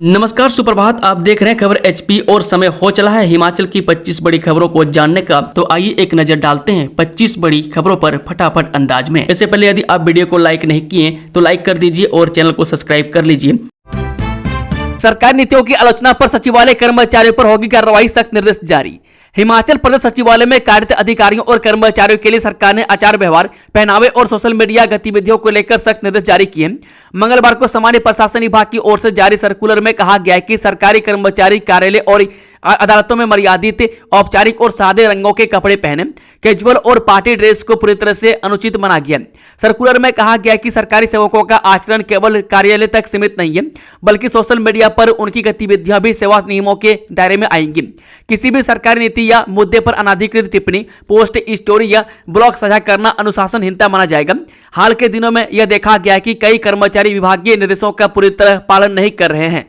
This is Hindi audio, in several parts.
नमस्कार, सुप्रभात। आप देख रहे हैं खबर एचपी और समय हो चला है हिमाचल की 25 बड़ी खबरों को जानने का। तो आइए एक नजर डालते हैं 25 बड़ी खबरों पर फटाफट अंदाज में। इससे पहले यदि आप वीडियो को लाइक नहीं किए तो लाइक कर दीजिए और चैनल को सब्सक्राइब कर लीजिए। सरकारी नीतियों की आलोचना पर सचिवालय कर्मचारियों पर होगी कार्रवाई, सख्त निर्देश जारी। हिमाचल प्रदेश सचिवालय में कार्यरत अधिकारियों और कर्मचारियों के लिए सरकार ने आचार व्यवहार, पहनावे और सोशल मीडिया गतिविधियों को लेकर सख्त निर्देश जारी किए। मंगलवार को सामान्य प्रशासन विभाग की ओर से जारी सर्कुलर में कहा गया है कि सरकारी कर्मचारी कार्यालय और अदालतों में मर्यादित, औपचारिक और सादे रंगों के कपड़े पहने, कैजुअल और पार्टी ड्रेस को पूरी तरह से अनुचित माना गया। सर्कुलर में कहा गया कि सरकारी सेवकों का आचरण केवल कार्यालय तक सीमित नहीं है, बल्कि सोशल मीडिया पर उनकी गतिविधियां भी सेवा नियमों के दायरे में आएंगी। किसी भी सरकारी नीति या मुद्दे पर अनाधिकृत टिप्पणी, पोस्ट, स्टोरी या ब्लॉग साझा करना अनुशासनहीनता माना जाएगा। हाल के दिनों में यह देखा गया कि कई कर्मचारी विभागीय निर्देशों का पूरी तरह पालन नहीं कर रहे हैं।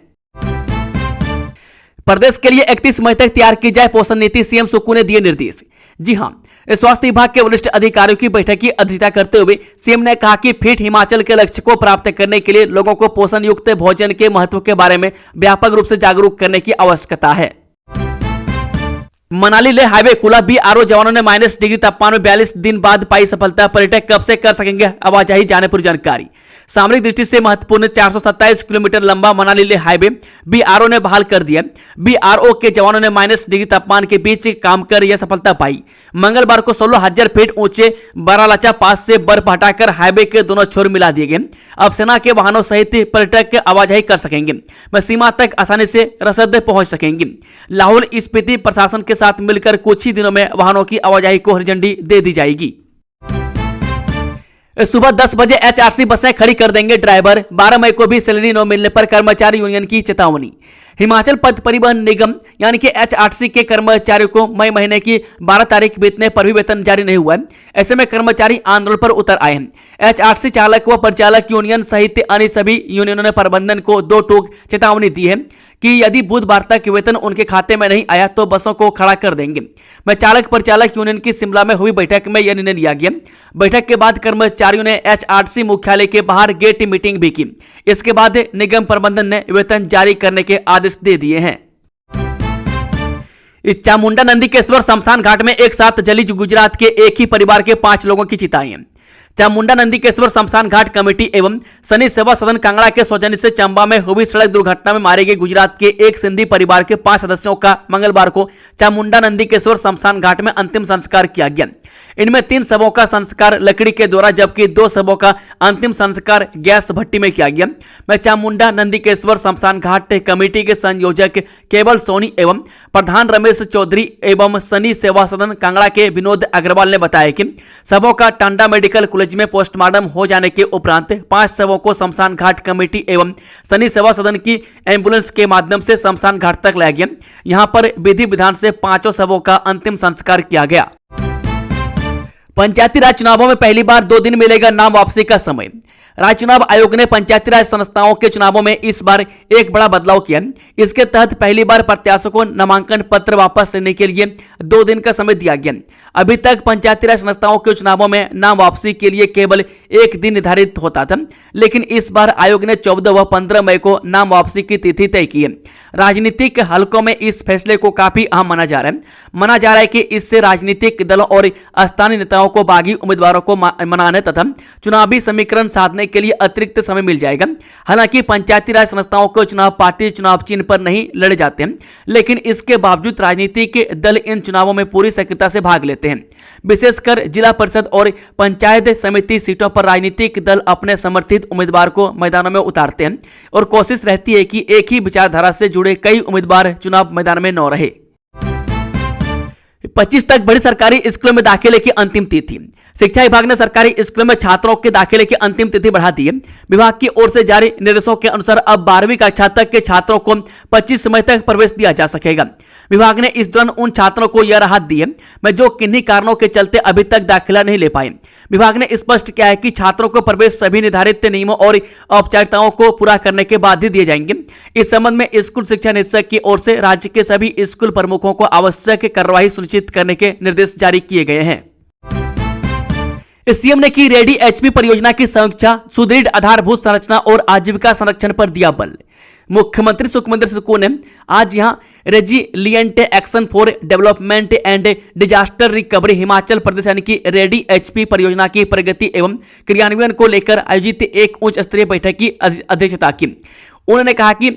प्रदेश के लिए 31 मई तक तैयार की जाए पोषण नीति, सीएम सुक्खू ने दिए निर्देश। जी हां, स्वास्थ्य विभाग के वरिष्ठ अधिकारियों की बैठक की अध्यक्षता करते हुए सीएम ने कहा कि फिट हिमाचल के लक्ष्य को प्राप्त करने के लिए लोगों को पोषण युक्त भोजन के महत्व के बारे में व्यापक रूप से जागरूक करने की आवश्यकता है। मनाली लेह हाईवे खुला, बीआरओ जवानों ने -डिग्री तापमान में 42 दिन बाद पाई सफलता। पर्यटक कब से कर सकेंगे आवाजाही, जाने पूरी जानकारी। सामरिक दृष्टि से महत्वपूर्ण 427 किलोमीटर लंबा मनाली लेह हाईवे बीआरओ ने बहाल कर दिया। बीआरओ के जवानों ने -डिग्री तापमान के बीच काम कर यह सफलता पाई। मंगलवार को 16,000 फीट ऊंचे बारालाचा पास से बर्फ हटाकर हाईवे के दोनों छोर मिला दिए गए। अब सेना के वाहनों सहित पर्यटक आवाजाही कर सकेंगे, वह सीमा तक आसानी से रसद पहुंच सकेंगे। लाहौल स्पीति प्रशासन के साथ मिलकर कुछ ही दिनों में वाहनों की आवाजाही को हरी झंडी दे दी जाएगी। सुबह 10 बजे एचआरसी बसें खड़ी कर देंगे ड्राइवर, 12 मई को भी सैलरी न मिलने पर कर्मचारी यूनियन की चेतावनी। हिमाचल पथ परिवहन निगम यानी कि एचआरसी के कर्मचारियों को मई महीने की 12 तारीख बीतने पर भी वेतन जारी नहीं हुआ है। ऐसे में कर्मचारी आंदोलन पर उतर आए हैं। एचआरसी चालक व परिचालक यूनियन सहित अन्य सभी यूनियनों ने प्रबंधन को 2 टूक चेतावनी दी है कि यदि बुधवार तक वेतन उनके खाते में नहीं आया तो बसों को खड़ा कर देंगे। मैं चालक परिचालक यूनियन की शिमला में हुई बैठक में यह निर्णय लिया गया। बैठक के बाद कर्मचारियों ने एचआरसी मुख्यालय के बाहर गेट मीटिंग भी की। इसके बाद निगम प्रबंधन ने वेतन जारी करने के आदेश दे दिए हैं। इस चामुंडा नंदीकेश्वर शमशान घाट में एक साथ जली गुजरात के एक ही परिवार के 5 लोगों की चिताएं। चामुंडा नंदीकेश्वर शमशान घाट कमेटी एवं सनी सेवा सदन कांगड़ा के सौजन्य से चंबा में हुई सड़क दुर्घटना में मारे गए गुजरात के एक सिंधी परिवार के 5 सदस्यों का मंगलवार को चामुंडा नंदीकेश्वर शमशान घाट में अंतिम संस्कार किया गया। इनमें 3 शवों का संस्कार लकड़ी के द्वारा जबकि 2 शवों का अंतिम संस्कार गैस भट्टी में किया गया। मैं चामुंडा नंदीकेश्वर शमशान घाट कमेटी के संयोजक केवल सोनी एवं प्रधान रमेश चौधरी एवं सनी सेवा सदन कांगड़ा के विनोद अग्रवाल ने बताया कि शवों का टांडा मेडिकल कॉलेज में पोस्टमार्टम हो जाने के उपरांत 5 शवों को शमशान घाट कमेटी एवं सनी सेवा सदन की एम्बुलेंस के माध्यम से शमशान घाट तक लाया गया। यहां पर विधि विधान से 5 शवों का अंतिम संस्कार किया गया। पंचायती राज चुनावों में पहली बार 2 दिन मिलेगा नाम वापसी का समय। राज्य चुनाव आयोग ने पंचायती राज संस्थाओं के चुनावों में इस बार एक बड़ा बदलाव किया। इसके तहत पहली बार प्रत्याशियों को नामांकन पत्र वापस लेने के लिए 2 दिन का समय दिया गया। अभी तक पंचायती राज संस्थाओं के चुनावों में नाम वापसी के लिए केवल 1 दिन निर्धारित होता था, लेकिन इस बार आयोग ने 14 व 15 मई को नाम वापसी की तिथि तय की है। राजनीतिक हलकों में इस फैसले को काफी अहम माना जा रहा है कि इससे राजनीतिक दलों और स्थानीय नेताओं को बागी उम्मीदवारों को मनाने तथा चुनावी समीकरण साधने के लिए अतिरिक्त समय मिल जाएगा। हालांकि पंचायती राज संस्थाओं के चुनाव पार्टी चुनाव चिन्ह पर नहीं लड़े जाते हैं, लेकिन इसके बावजूद राजनीतिक दल इन चुनावों में पूरी सक्रियता से भाग लेते हैं। विशेषकर जिला परिषद और पंचायत समिति सीटों पर राजनीतिक दल अपने समर्थित उम्मीदवार को मैदानों में उतारते हैं और कोशिश रहती है कि एक ही विचारधारा से जुड़े कई उम्मीदवार चुनाव मैदान में न रहे। 25 तक बड़ी सरकारी स्कूलों में दाखिले की अंतिम तिथि। शिक्षा विभाग ने सरकारी स्कूलों में छात्रों के दाखिले की अंतिम तिथि बढ़ा दी है। विभाग की ओर से जारी निर्देशों के अनुसार अब 12वीं कक्षा तक के छात्रों को 25 मई तक प्रवेश दिया जा सकेगा। विभाग ने इस दौरान उन छात्रों को यह राहत दी है मैं जो किन्हीं कारणों के चलते अभी तक दाखिला नहीं ले पाए। विभाग ने स्पष्ट किया है कि छात्रों को प्रवेश सभी निर्धारित नियमों और औपचारिकताओं को पूरा करने के बाद ही दिए जाएंगे। इस संबंध में स्कूल शिक्षा निदेशक की ओर से राज्य के सभी स्कूल प्रमुखों को आवश्यक कार्रवाई सुनिश्चित करने के निर्देश जारी किए गए हैं। सीएम ने की रेडी एचपी परियोजना की समीक्षा, सुदृढ़ आधारभूत संरचना और आजीविका संरक्षण पर दिया बल। मुख्यमंत्री सुखविंदर सुक्कू ने आज यहां resilient action for development and disaster recovery Himachal Pradesh यानी कि रेडी एचपी परियोजना की प्रगति एवं क्रियान्वयन को लेकर आयोजित एक उच्च स्तरीय बैठक की अध्यक्षता की। उन्होंने कहा कि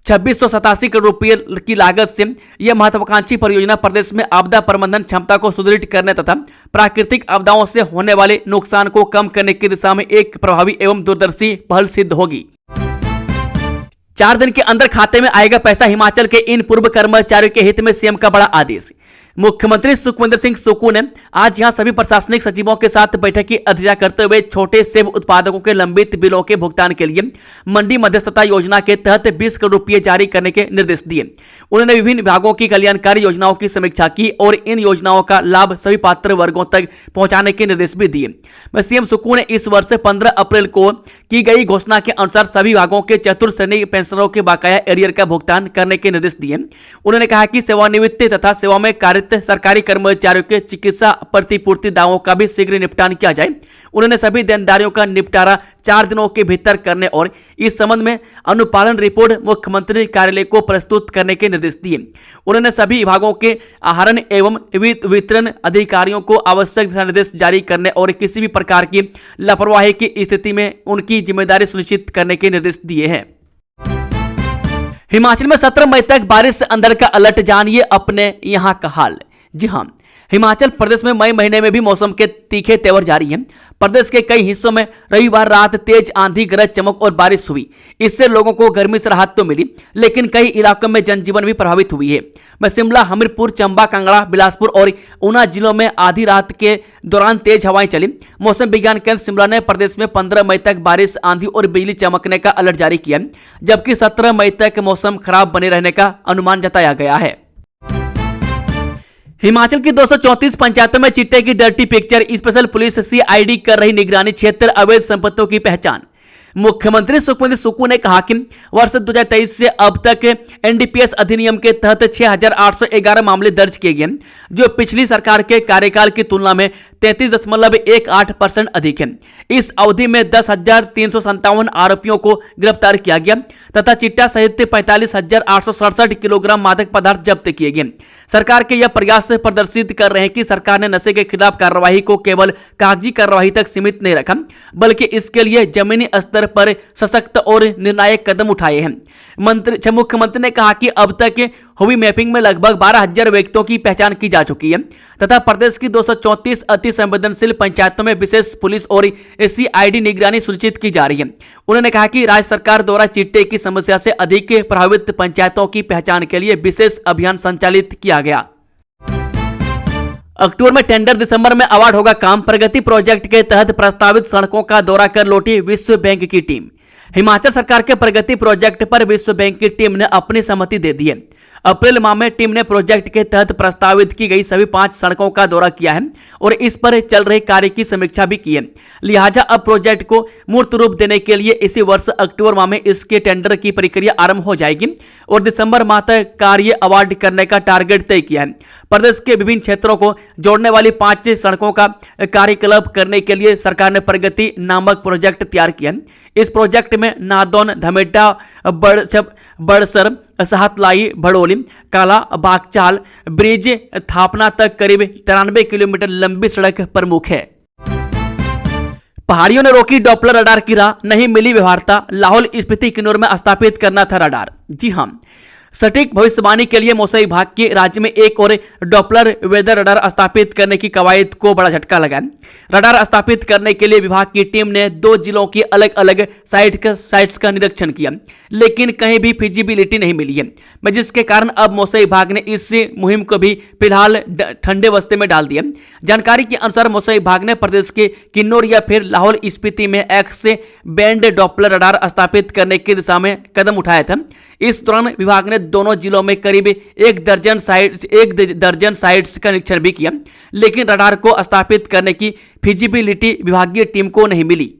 2687 करोड़ रुपये की लागत से यह महत्वाकांक्षी परियोजना प्रदेश में आपदा प्रबंधन क्षमता को सुदृढ़ करने तथा प्राकृतिक आपदाओं से होने वाले नुकसान को कम करने की दिशा में एक प्रभावी एवं दूरदर्शी पहल सिद्ध होगी। 4 दिन के अंदर खाते में आएगा पैसा, हिमाचल के इन पूर्व कर्मचारियों के हित में सीएम का बड़ा आदेश। मुख्यमंत्री सुखविंदर सिंह सुक्कू ने आज यहां सभी प्रशासनिक सचिवों के साथ बैठक की अध्यक्षता करते हुए छोटे सेब उत्पादकों के लंबित बिलों के भुगतान के लिए मंडी मध्यस्थता योजना के तहत 20 करोड़ रुपये जारी करने के निर्देश दिए। उन्होंने विभिन्न विभागों की कल्याणकारी योजनाओं की समीक्षा की और इन योजनाओं का लाभ सभी पात्र वर्गों तक पहुंचाने के निर्देश भी दिए। सीएम सुक्कू ने इस वर्ष 15 अप्रैल को की गई घोषणा के अनुसार सभी विभागों के चतुर्श्रेणी पेंशनरों के बकाया एरियर का भुगतान करने के निर्देश दिए। उन्होंने कहा कि सेवानिवृत्ति तथा सेवा में कार्यरत सरकारी कर्मचारियों के चिकित्सा प्रतिपूर्ति दावों का भी शीघ्र निपटान किया जाए। उन्होंने सभी देनदारियों का निपटारा 4 दिनों के भीतर करने और इस संबंध में अनुपालन रिपोर्ट मुख्यमंत्री कार्यालय को प्रस्तुत करने के निर्देश दिए। उन्होंने सभी विभागों के आहरण एवं वितरण अधिकारियों को आवश्यक दिशा निर्देश जारी करने और किसी भी प्रकार की लापरवाही की स्थिति में उनकी जिम्मेदारी सुनिश्चित करने के निर्देश दिए हैं। हिमाचल में 17 मई तक बारिश से अंदर का अलर्ट, जानिए अपने यहां का हाल। जी हां, हिमाचल प्रदेश में मई महीने में भी मौसम के तीखे तेवर जारी हैं। प्रदेश के कई हिस्सों में रविवार रात तेज आंधी, गरज चमक और बारिश हुई। इससे लोगों को गर्मी से राहत तो मिली, लेकिन कई इलाकों में जनजीवन भी प्रभावित हुई है। शिमला, हमीरपुर, चंबा, कांगड़ा, बिलासपुर और ऊना जिलों में आधी रात के दौरान तेज हवाएं चली। मौसम विज्ञान केंद्र शिमला ने प्रदेश में 15 मई तक बारिश, आंधी और बिजली चमकने का अलर्ट जारी किया, जबकि 17 मई तक मौसम खराब बने रहने का अनुमान जताया गया है। हिमाचल की 234 पंचायतों में चिट्टे की dirty picture, special police CID कर रही निगरानी, 76 अवैध संपत्तियों की पहचान। मुख्यमंत्री सुखविंदर सुक्कू ने कहा कि वर्ष 2023 से अब तक एनडीपीएस अधिनियम के तहत 6811 मामले दर्ज किए गए, जो पिछली सरकार के कार्यकाल की तुलना में 33.18% अधिक है। इस अवधि में 10,357 आरोपियों को गिरफ्तार किया गया तथा चिट्टा सहित 45,867 किलोग्राम मादक पदार्थ जब्त किए गए। सरकार के यह प्रयास प्रदर्शित कर रहे हैं कि सरकार ने नशे के खिलाफ कार्रवाई को केवल कागजी कार्रवाई तक सीमित नहीं रखा, बल्कि इसके लिए जमीनी स्तर पर सशक्त और निर्णायक कदम उठाए हैं। मुख्यमंत्री ने कहा कि अब तक हुई मैपिंग में लगभग 12,000 व्यक्तियों की पहचान की जा चुकी है तथा प्रदेश की 234 अति संवेदनशील पंचायतों में विशेष पुलिस और सीआईडी निगरानी सुनिश्चित की जा रही है। उन्होंने कहा कि राज्य सरकार द्वारा चिट्टे की समस्या से अधिक प्रभावित पंचायतों की पहचान के लिए विशेष अभियान संचालित किया गया। अक्टूबर में टेंडर, दिसंबर में अवार्ड होगा काम। प्रगति प्रोजेक्ट के तहत प्रस्तावित सड़कों का दौरा कर लौटी विश्व बैंक की टीम। हिमाचल सरकार के प्रगति प्रोजेक्ट पर विश्व बैंक की टीम ने अपनी सहमति दे दी है। अप्रैल माह में टीम ने प्रोजेक्ट के तहत प्रस्तावित की गई सभी 5 सड़कों का दौरा किया है और इस पर चल रहे कार्य की समीक्षा भी की है। लिहाजा अब प्रोजेक्ट को मूर्त रूप देने के लिए इसी वर्ष अक्टूबर माह में इसके टेंडर की प्रक्रिया आरंभ हो जाएगी और दिसंबर माह तक कार्य अवार्ड करने का टारगेट तय किया है। प्रदेश के विभिन्न क्षेत्रों को जोड़ने वाली 5 सड़कों का कार्यकलाप करने के लिए सरकार ने प्रगति नामक प्रोजेक्ट तैयार किया है। इस प्रोजेक्ट में नादौन, धमेटा, बड़सर, साहतलाई, भड़ोली, काला बागचाल ब्रिज थापना तक करीब 93 किलोमीटर लंबी सड़क प्रमुख है। पहाड़ियों ने रोकी डॉपलर रडार की राह, नहीं मिली व्यवहार्यता। लाहौल स्पीति किन्नौर में स्थापित करना था रडार। जी हां, सटीक भविष्यवाणी के लिए मौसम विभाग के राज्य में एक और डॉपलर वेदर रडार स्थापित करने की कवायद को बड़ा झटका लगा। रडार स्थापित करने के लिए विभाग की टीम ने 2 जिलों की अलग अलग साइट्स का निरीक्षण किया, लेकिन कहीं भी फिजिबिलिटी नहीं मिली है, जिसके कारण अब मौसम विभाग ने इस मुहिम को भी फिलहाल ठंडे बस्ते में डाल दिया। जानकारी के अनुसार मौसम विभाग ने प्रदेश के किन्नौर या फिर लाहौल स्पीति में एक्स बैंड डॉपलर रडार स्थापित करने की दिशा में कदम उठाया था। इस दौरान विभाग ने दोनों जिलों में करीब 1 दर्जन साइट्स का निरीक्षण भी किया, लेकिन रडार को स्थापित करने की फिजिबिलिटी विभागीय टीम को नहीं मिली।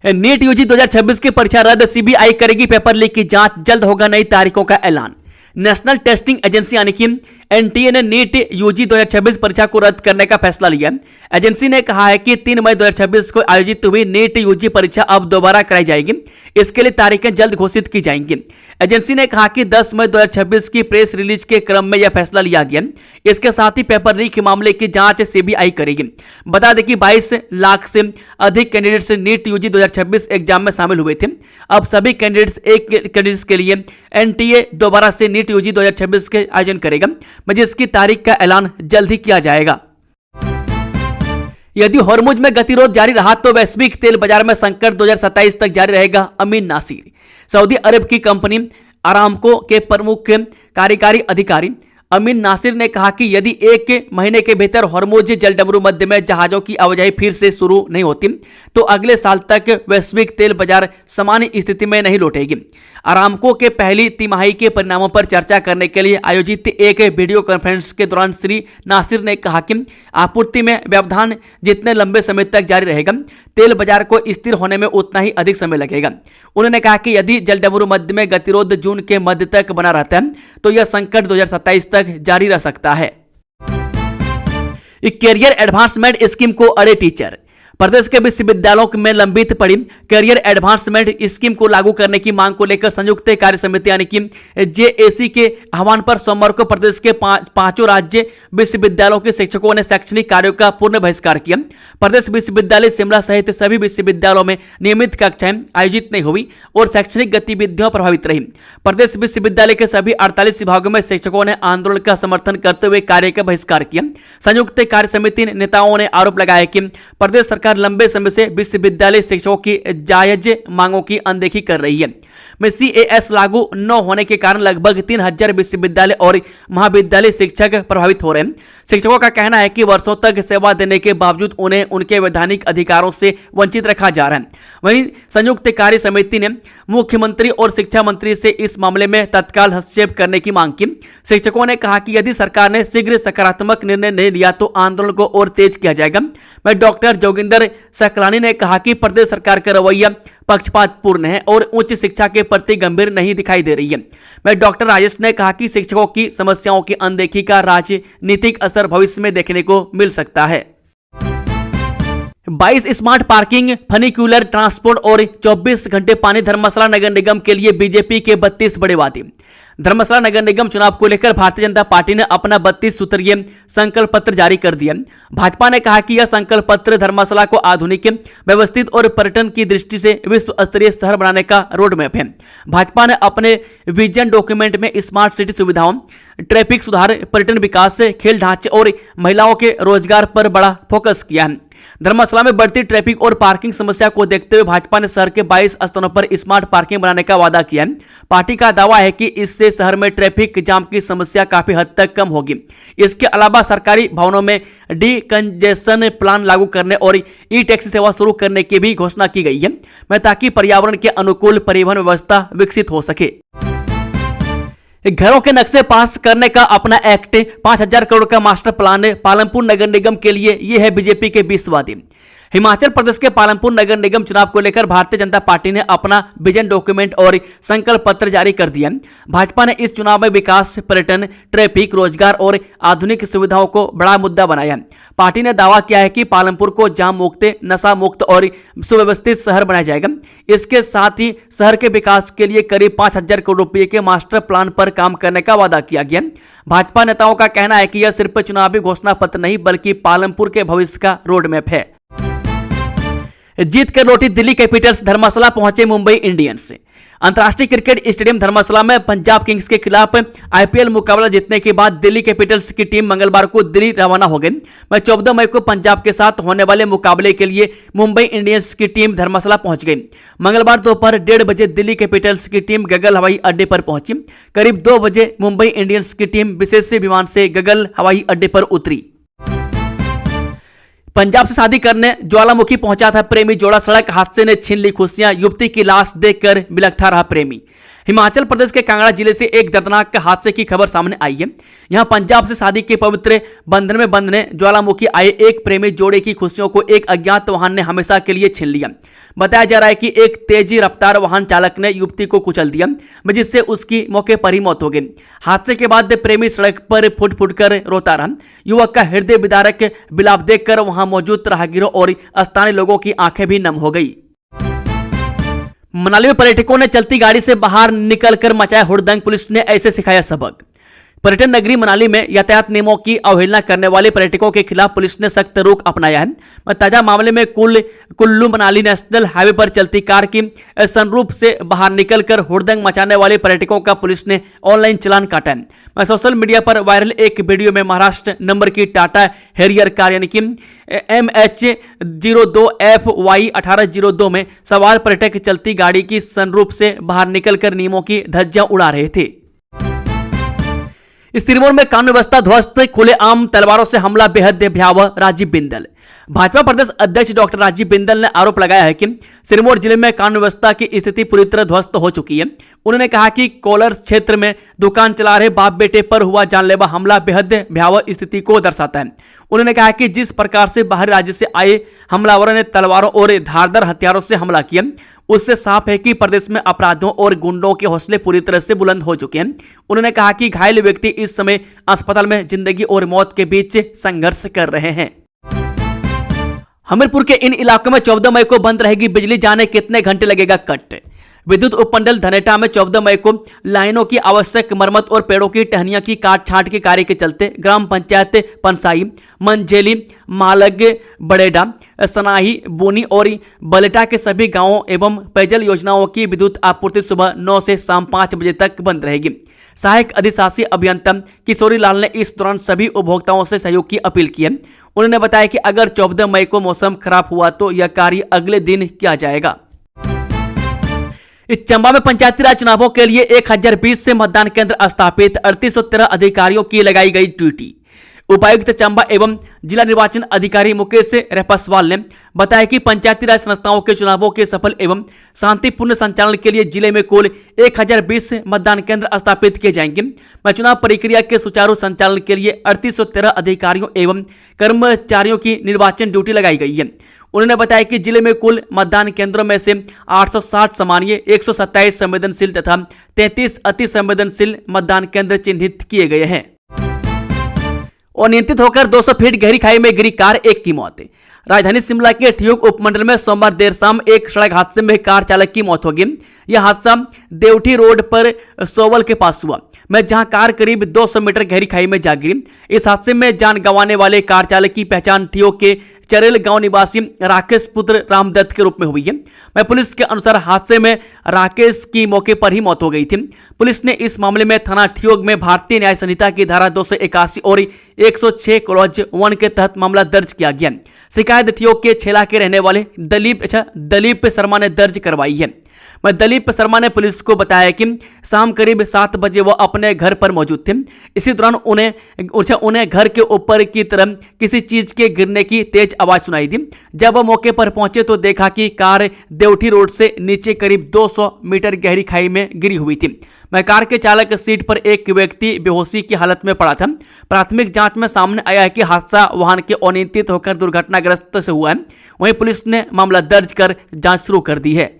नीट यूजी 2026 की परीक्षा रद्द, सीबीआई करेगी पेपर लीक की जांच, जल्द होगा नई तारीखों का ऐलान। नेशनल टेस्टिंग एजेंसी यानी कि एनटीए ने नीट यूजी 2026 परीक्षा को रद्द करने का फैसला लिया। एजेंसी ने कहा है कि 3 मई 2026 को आयोजित हुई नीट यूजी परीक्षा अब दोबारा कराई जाएगी। इसके लिए तारीखें जल्द घोषित की जाएंगी। एजेंसी ने कहा कि 10 मई 2026 की प्रेस रिलीज के क्रम में यह फैसला लिया गया। इसके साथ ही पेपर लीक मामले की जांच सीबीआई करेगी। बता दें कि 22 लाख से अधिक कैंडिडेट्स नीट यूजी 2026 एग्जाम में शामिल हुए थे। अब सभी कैंडिडेट्स के लिए एनटीए दोबारा से नीट यूजी 2026 के आयोजन करेगा, जिसकी तारीख का ऐलान जल्द ही किया जाएगा। यदि हॉर्मुज में गतिरोध जारी रहा तो वैश्विक तेल बाजार में संकट 2027 तक जारी रहेगा। अमीन नासिर। सऊदी अरब की कंपनी अरामको के प्रमुख कार्यकारी अधिकारी अमीन नासिर ने कहा कि यदि 1 महीने के भीतर हॉर्मुज जलडमरू मध्य में जहाजों की आवाजाही फिर से शुरू नहीं होती तो अगले साल तक वैश्विक तेल बाजार सामान्य स्थिति में नहीं लौटेगी। अरामको के पहली तिमाही के परिणामों पर चर्चा करने के लिए आयोजित एक वीडियो कॉन्फ्रेंस के दौरान श्री नासिर ने कहा कि आपूर्ति में व्यवधान जितने लंबे समय तक जारी रहेगा, तेल बाजार को स्थिर होने में उतना ही अधिक समय लगेगा। उन्होंने कहा कि यदि जलडमरू मध्य में गतिरोध जून के मध्य तक बना रहता है तो यह संकट 2027 तक जारी रह सकता है। कैरियर एडवांसमेंट स्कीम को अड़े टीचर। प्रदेश के विश्वविद्यालयों में लंबित पड़ी कैरियर एडवांसमेंट स्कीम को लागू करने की मांग को लेकर संयुक्त कार्य समिति यानी कि जेएसी के आह्वान पर सोमवार को प्रदेश के पांचों राज्य विश्वविद्यालयों के शिक्षकों ने शैक्षणिक कार्यों का पूर्ण बहिष्कार किया। प्रदेश विश्वविद्यालय शिमला सहित सभी विश्वविद्यालयों में नियमित कक्षाएं आयोजित नहीं हुई और शैक्षणिक गतिविधियां प्रभावित रही। प्रदेश विश्वविद्यालय के सभी 48 विभागों में शिक्षकों ने आंदोलन का समर्थन करते हुए कार्य का बहिष्कार किया। संयुक्त कार्य समिति नेताओं ने आरोप लगाया कि प्रदेश सरकार लंबे समय से विश्वविद्यालय शिक्षकों की जायज मांगों की अनदेखी कर रही है। में सीएएस लागू न होने के कारण लगभग 3000 विश्वविद्यालय और महाविद्यालय शिक्षक प्रभावित हो रहे हैं। शिक्षकों का कहना है कि वर्षों तक सेवा देने के बावजूद उन्हें उनके वैधानिक अधिकारों से वंचित रखा जा रहा है। वहीं संयुक्त कार्य समिति ने मुख्यमंत्री और शिक्षा मंत्री से इस मामले में तत्काल हस्तक्षेप करने की मांग की। शिक्षकों ने कहा कि यदि सरकार ने शीघ्र सकारात्मक निर्णय नहीं लिया तो आंदोलन को और तेज किया जाएगा। मैं डॉक्टर जोगिंदर सकलानी ने कहा कि प्रदेश सरकार का रवैया पक्षपातपूर्ण है और उच्च शिक्षा के प्रति गंभीर नहीं दिखाई दे रही है। मैं डॉक्टर राजेश ने कहा कि शिक्षकों की समस्याओं की अनदेखी का राजनीतिक असर भविष्य में देखने को मिल सकता है। 22 स्मार्ट पार्किंग, फनिक्यूलर ट्रांसपोर्ट और 24 घंटे पानी धर्मशाला नगर निगम के लिए बीजेपी के 32 बड़े वादे। धर्मशाला नगर निगम चुनाव को लेकर भारतीय जनता पार्टी ने अपना 32 सूत्रीय संकल्प पत्र जारी कर दिया। भाजपा ने कहा कि यह संकल्प पत्र धर्मशाला को आधुनिक, व्यवस्थित और पर्यटन की दृष्टि से विश्व स्तरीय शहर बनाने का रोड मैप है। भाजपा ने अपने विजन डॉक्यूमेंट में स्मार्ट सिटी सुविधाओं, ट्रैफिक सुधार, पर्यटन विकास, खेल ढांचे और महिलाओं के रोजगार पर बड़ा फोकस किया है। धर्मशाला में बढ़ती ट्रैफिक और पार्किंग समस्या को देखते हुए भाजपा ने शहर के 22 स्थानों पर स्मार्ट पार्किंग बनाने का वादा किया है। पार्टी का दावा है कि इससे शहर में ट्रैफिक जाम की समस्या काफी हद तक कम होगी। इसके अलावा सरकारी भवनों में डिकंजेशन प्लान लागू करने और ई टैक्सी सेवा शुरू करने की भी घोषणा की गई है, ताकि पर्यावरण के अनुकूल परिवहन व्यवस्था विकसित हो सके। घरों के नक्शे पास करने का अपना एक्ट, 5000 करोड़ का मास्टर प्लान पालमपुर नगर निगम के लिए। यह है बीजेपी के 20 वादे। हिमाचल प्रदेश के पालमपुर नगर निगम चुनाव को लेकर भारतीय जनता पार्टी ने अपना विजन डॉक्यूमेंट और संकल्प पत्र जारी कर दिया। भाजपा ने इस चुनाव में विकास, पर्यटन, ट्रैफिक, रोजगार और आधुनिक सुविधाओं को बड़ा मुद्दा बनाया। पार्टी ने दावा किया है कि पालमपुर को जाम मुक्त, नशा मुक्त और सुव्यवस्थित शहर बनाया जाएगा। इसके साथ ही शहर के विकास के लिए करीब 5000 करोड़ रुपए के मास्टर प्लान पर काम करने का वादा किया गया। भाजपा नेताओं का कहना है कि यह सिर्फ चुनावी घोषणा पत्र नहीं बल्कि पालमपुर के भविष्य का रोड मैप है। जीत कर लौटी दिल्ली कैपिटल्स, धर्मशाला पहुंचे मुंबई इंडियंस। अंतर्राष्ट्रीय क्रिकेट स्टेडियम धर्मशाला में पंजाब किंग्स के खिलाफ आईपीएल मुकाबला जीतने के बाद दिल्ली कैपिटल्स की टीम मंगलवार को दिल्ली रवाना हो गई। वह 14 मई को पंजाब के साथ होने वाले मुकाबले के लिए मुंबई इंडियंस की टीम धर्मशाला पहुंच गई। मंगलवार दोपहर 1:30 बजे दिल्ली कैपिटल्स की टीम गगल हवाई अड्डे पर पहुंची। करीब 2 बजे मुंबई इंडियंस की टीम विशेष विमान से गगल हवाई अड्डे पर उतरी। पंजाब से शादी करने ज्वालामुखी पहुंचा था प्रेमी जोड़ा, सड़क हादसे ने छीन ली खुशियां, युवती की लाश देखकर बिलखता रहा प्रेमी। हिमाचल प्रदेश के कांगड़ा जिले से एक दर्दनाक हादसे की खबर सामने आई है। यहां पंजाब से शादी के पवित्र बंधन में बंधने ज्वालामुखी आए एक प्रेमी जोड़े की खुशियों को एक अज्ञात वाहन ने हमेशा के लिए छीन लिया। बताया जा रहा है कि एक तेजी रफ्तार वाहन चालक ने युवती को कुचल दिया, जिससे उसकी मौके पर ही मौत हो गई। हादसे के बाद प्रेमी सड़क पर फुट फुट कर रोता रहा। युवक का हृदय विदारक विलाप देखकर वहां मौजूद राहगीरों और स्थानीय लोगों की आंखें भी नम हो गई। मनाली में पर्यटकों ने चलती गाड़ी से बाहर निकलकर मचाया हुड़दंग, पुलिस ने ऐसे सिखाया सबक। पर्यटन नगरी मनाली में यातायात नियमों की अवहेलना करने वाले पर्यटकों के खिलाफ पुलिस ने सख्त रुख अपनाया है। ताजा मामले में कुल्लू मनाली नेशनल हाईवे पर चलती कार की सनरूफ से बाहर निकलकर हुड़दंग मचाने वाले पर्यटकों का पुलिस ने ऑनलाइन चालान काटा है। सोशल मीडिया पर वायरल एक वीडियो में महाराष्ट्र नंबर की टाटा हैरियर कार यानी कि MH02FY 1802 में सवार पर्यटक चलती गाड़ी की सनरूफ से बाहर निकलकर नियमों की धज्जियां उड़ा रहे थे। सिरमौर में कानून व्यवस्था ध्वस्त, खुलेआम तलवारों से हमला बेहद भयावह, राजीव बिंदल। भाजपा प्रदेश अध्यक्ष डॉक्टर राजीव बिंदल ने आरोप लगाया है कि सिरमौर जिले में कानून व्यवस्था की स्थिति पूरी तरह ध्वस्त हो चुकी है। उन्होंने कहा कि कोलर क्षेत्र में दुकान चला रहे बाप बेटे पर हुआ जानलेवा हमला बेहद भयावह स्थिति को दर्शाता है। उन्होंने कहा कि जिस प्रकार से बाहरी राज्य से आए हमलावरों ने तलवारों और धारदार हथियारों से हमला किया, उससे साफ है कि प्रदेश में अपराधों और गुंडों के हौसले पूरी तरह से बुलंद हो चुके हैं। उन्होंने कहा कि घायल व्यक्ति इस समय अस्पताल में जिंदगी और मौत के बीच संघर्ष कर रहे हैं। हमीरपुर के इन इलाकों में 14 मई को बंद रहेगी बिजली, जाने कितने घंटे लगेगा कट। विद्युत उपमंडल धनेटा में 14 मई को लाइनों की आवश्यक मरम्मत और पेड़ों की टहनियां की काट छांट के कार्य के चलते ग्राम पंचायत पंसाई, मंझेली, मालग, बड़ेडा, सनाही, बोनी और बलेटा के सभी गांवों एवं पेयजल योजनाओं की विद्युत आपूर्ति सुबह 9 से शाम 5 बजे तक बंद रहेगी। सहायक अधिशासी अभियंता किशोरी लाल ने इस दौरान सभी उपभोक्ताओं से सहयोग की अपील की है। उन्होंने बताया कि अगर 14 मई को मौसम खराब हुआ तो यह कार्य अगले दिन किया जाएगा। इस चंबा में पंचायती राज चुनावों के लिए 1020 से मतदान केंद्र स्थापित, 3813 अधिकारियों की लगाई गई ड्यूटी। उपायुक्त चंबा एवं जिला निर्वाचन अधिकारी मुकेश रेपसवाल ने बताया कि पंचायती राज संस्थाओं के चुनावों के सफल एवं शांतिपूर्ण संचालन के लिए जिले में कुल 1020 मतदान केंद्र स्थापित किए जाएंगे। चुनाव प्रक्रिया के सुचारू संचालन के लिए 3813 अधिकारियों एवं कर्मचारियों की निर्वाचन ड्यूटी लगाई गई है। उन्होंने बताया कि जिले में कुल मतदान केंद्रों में से 860 सामान्य, 127 संवेदनशील तथा 33 अति संवेदनशील मतदान केंद्र चिन्हित किए गए हैं। अनियंत्रित होकर 200 फीट गहरी खाई में गिरी कार, एक की मौत। राजधानी शिमला के ठियोग उपमंडल में सोमवार देर शाम एक सड़क हादसे में कार चालक की मौत हो गई। यह हादसा देवठी रोड पर सोवल के पास हुआ, जहां कार करीब 200 मीटर गहरी खाई में जा गिरी। इस हादसे में जान गंवाने वाले कार चालक की पहचान ठियोग के चरेल गांव निवासी राकेश पुत्र रामदत्त के रूप में हुई है। पुलिस के अनुसार हादसे में राकेश की मौके पर ही मौत हो गई थी। पुलिस ने इस मामले में थाना ठियोग में भारतीय न्याय संहिता की धारा 281 और 106 क्लॉज 1 के तहत मामला दर्ज किया गया। शिकायत ठियोग के छेला के रहने वाले दलीप शर्मा ने दर्ज करवाई है। दलीप शर्मा ने पुलिस को बताया कि शाम करीब 7 बजे वह अपने घर पर मौजूद थे। इसी दौरान उन्हें घर के ऊपर की तरफ किसी चीज के गिरने की तेज आवाज सुनाई दी। जब वह मौके पर पहुंचे तो देखा कि कार देवठी रोड से नीचे करीब 200 मीटर गहरी खाई में गिरी हुई थी। कार के चालक सीट पर एक व्यक्ति बेहोशी की हालत में पड़ा था। प्राथमिक जांच में सामने आया है कि हादसा वाहन के अनियंत्रित होकर दुर्घटनाग्रस्त से हुआ है। वहीं पुलिस ने मामला दर्ज कर जांच शुरू कर दी है।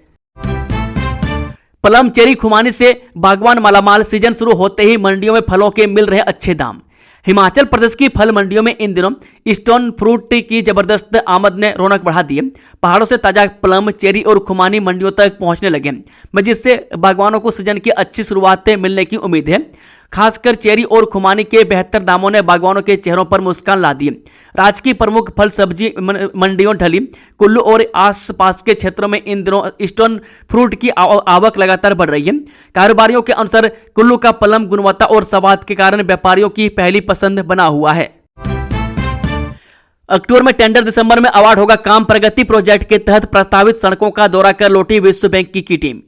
प्लम, चेरी, खुमानी से बागवान मालामाल, सीजन शुरू होते ही मंडियों में फलों के मिल रहे अच्छे दाम। हिमाचल प्रदेश की फल मंडियों में इन दिनों स्टोन फ्रूट की जबरदस्त आमद ने रौनक बढ़ा दी है। पहाड़ों से ताजा प्लम, चेरी और खुमानी मंडियों तक पहुंचने लगे, जिससे बागवानों को सीजन की अच्छी शुरुआत मिलने की उम्मीद है। खासकर चेरी और खुमानी के बेहतर दामों ने बागवानों के चेहरों पर मुस्कान ला दी। राज्य की प्रमुख फल सब्जी मंडियों ढली, कुल्लू और आसपास के क्षेत्रों में इन दिनों स्टोन फ्रूट की आवक लगातार बढ़ रही है। कारोबारियों के अनुसार कुल्लू का प्लम गुणवत्ता और स्वाद के कारण व्यापारियों की पहली पसंद बना हुआ है। अक्टूबर में टेंडर, दिसंबर में अवार्ड होगा काम। प्रगति प्रोजेक्ट के तहत प्रस्तावित सड़कों का दौरा कर लौटी विश्व बैंक की टीम।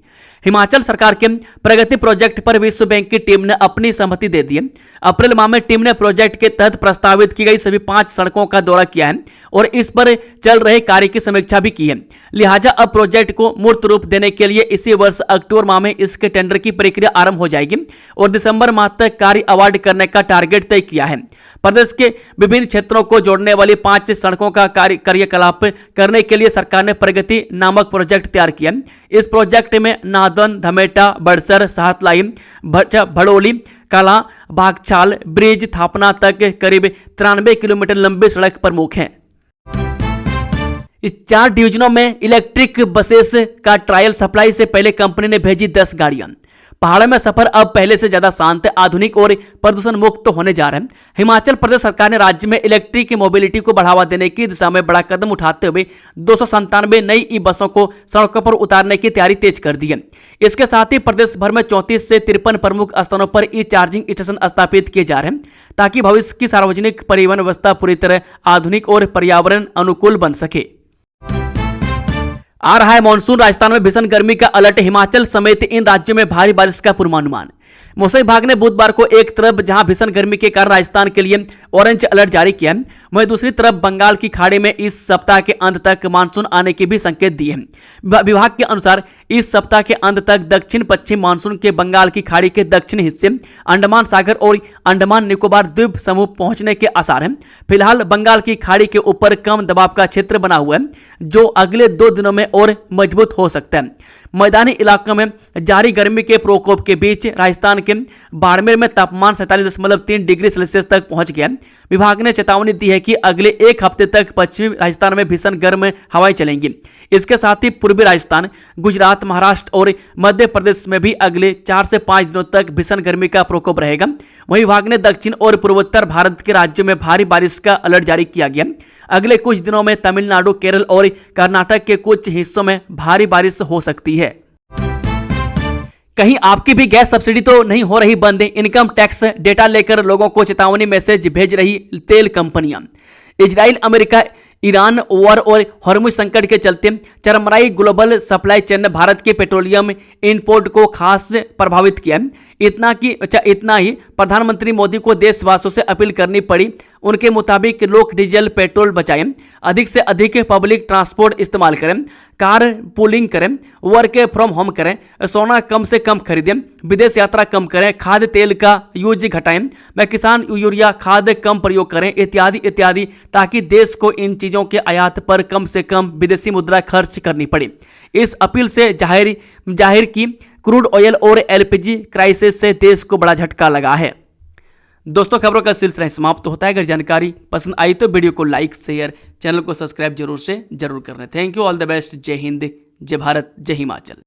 हिमाचल सरकार के प्रगति प्रोजेक्ट पर विश्व बैंक की टीम ने अपनी सहमति दे दी है। अप्रैल माह में टीम ने प्रोजेक्ट के तहत प्रस्तावित की गई सभी 5 सड़कों का दौरा किया है और इस पर चल रहे कार्य की समीक्षा भी की है। लिहाजा अब प्रोजेक्ट को मूर्त रूप देने के लिए इसी वर्ष अक्टूबर माह में इसके टेंडर की प्रक्रिया आरंभ हो जाएगी और दिसंबर माह तक कार्य अवार्ड करने का टारगेट तय किया है। प्रदेश के विभिन्न क्षेत्रों को जोड़ने वाली 5 सड़कों का कार्यकलाप करने के लिए सरकार ने प्रगति नामक प्रोजेक्ट तैयार किया। इस प्रोजेक्ट में नादन, धमेटा, बड़सर, साहतलाई, भड़ोली, कला, बागछाल, ब्रिज, थापना तक करीब 93 किलोमीटर लंबी सड़क प्रमुख है। इस 4 डिवीजनों में इलेक्ट्रिक बसेस का ट्रायल सप्लाई से पहले कंपनी ने भेजी 10 गाड़ियां। पहाड़ों में सफर अब पहले से ज्यादा शांत, आधुनिक और प्रदूषण मुक्त होने जा रहे हैं। हिमाचल प्रदेश सरकार ने राज्य में इलेक्ट्रिक मोबिलिटी को बढ़ावा देने की दिशा में बड़ा कदम उठाते हुए 297 नई ई बसों को सड़कों पर उतारने की तैयारी तेज कर दी है। इसके साथ ही प्रदेश भर में 34 से 53 प्रमुख स्थानों पर ई चार्जिंग स्टेशन स्थापित किए जा रहे हैं ताकि भविष्य की सार्वजनिक परिवहन व्यवस्था पूरी तरह आधुनिक और पर्यावरण अनुकूल बन सके। आ रहा है मॉनसून, राजस्थान में भीषण गर्मी का अलर्ट, हिमाचल समेत इन राज्यों में भारी बारिश का पूर्वानुमान। मौसम विभाग ने बुधवार को एक तरफ जहां भीषण गर्मी के कारण राजस्थान के लिए ऑरेंज अलर्ट जारी किया है, वहीं दूसरी तरफ बंगाल की खाड़ी में इस सप्ताह के अंत तक मानसून आने के भी संकेत दिए हैं। विभाग के अनुसार इस सप्ताह के अंत तक दक्षिण पश्चिम मानसून के बंगाल की खाड़ी के दक्षिणी हिस्से, अंडमान सागर और अंडमान निकोबार द्वीप समूह पहुंचने के आसार हैं। फिलहाल बंगाल की खाड़ी के ऊपर कम दबाव का क्षेत्र बना हुआ है जो अगले 2 दिनों में और मजबूत हो सकता है। मैदानी इलाकों में जारी गर्मी के प्रकोप के बीच राजस्थान के बाड़मेर में तापमान 47.3 डिग्री सेल्सियस तक पहुंच गया। विभाग ने चेतावनी दी है कि अगले 1 हफ्ते तक पश्चिमी राजस्थान में भीषण गर्म हवाएं चलेंगी। इसके साथ ही पूर्वी राजस्थान, गुजरात, महाराष्ट्र और मध्य प्रदेश में भी अगले 4 से 5 दिनों तक भीषण गर्मी का प्रकोप रहेगा। वहीं विभाग ने दक्षिण और पूर्वोत्तर भारत के राज्यों में भारी बारिश का अलर्ट जारी किया गया। अगले कुछ दिनों में तमिलनाडु, केरल और कर्नाटक के कुछ हिस्सों में भारी बारिश हो सकती है। कहीं आपकी भी गैस सब्सिडी तो नहीं हो रही बंद? इनकम टैक्स डेटा लेकर लोगों को चेतावनी मैसेज भेज रही तेल कंपनियां। इजराइल, अमेरिका, ईरान वॉर और हॉर्मुज संकट के चलते चरमराई ग्लोबल सप्लाई चेन ने भारत के पेट्रोलियम इंपोर्ट को खास प्रभावित किया। इतना ही प्रधानमंत्री मोदी को देशवासियों से अपील करनी पड़ी। उनके मुताबिक लोग डीजल पेट्रोल बचाएं, अधिक से अधिक पब्लिक ट्रांसपोर्ट इस्तेमाल करें, कार पूलिंग करें, वर्क फ्रॉम होम करें, सोना कम से कम खरीदें, विदेश यात्रा कम करें, खाद्य तेल का यूज घटाएं, मैं किसान यूरिया खाद कम प्रयोग करें, इत्यादि इत्यादि, ताकि देश को इन चीजों के आयात पर कम से कम विदेशी मुद्रा खर्च करनी पड़े। इस अपील से जाहिर की क्रूड ऑयल और एलपीजी क्राइसिस से देश को बड़ा झटका लगा है। दोस्तों, खबरों का सिलसिला समाप्त होता है। अगर जानकारी पसंद आई तो वीडियो को लाइक, शेयर, चैनल को सब्सक्राइब जरूर कर लें। Thank you, all the best. जय हिंद, जय भारत, जय हिमाचल।